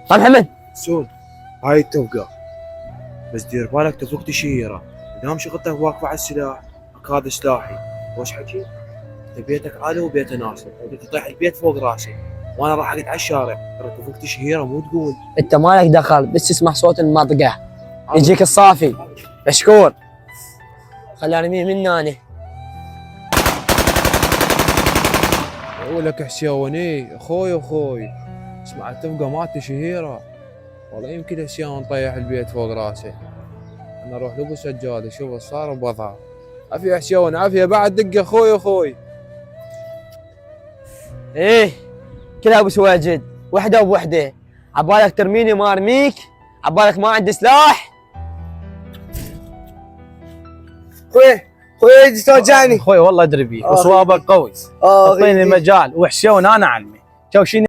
طيب محمد سون هاي التوقع، بس دير بالك تفك تشهيره، دام شغلتك واقفه على السلاح، هذا سلاحي، وش حكي؟ انت بيتك عالي وبيته ناصر، انت تطيح البيت فوق راسي، وانا راح اقعد على الشارع، ترى تفك تشهيره مو تقول. انت مالك دخل، بس تسمع صوت المطقه يجيك الصافي. مشكور. خلي ارميه من هنا. ولك حسيوني اخوي اسمع التفقه مالتي شهيره، والله يمكن حسيان نطيح البيت فوق راسي. انا اروح لابو سجاد اشوف ايش صار بوضعه. عافيه حسيون عافيه، بعد دقه اخوي. ايه كذا ابو سواجد، وحده بوحده. عبالك ترميني ما ارميك؟ عبالك ما عندي سلاح؟ خوي توجعني. اخوي والله ادري بيك وصوابك قوي. اعطيني مجال وحشون انا اعلمي. شوف شنو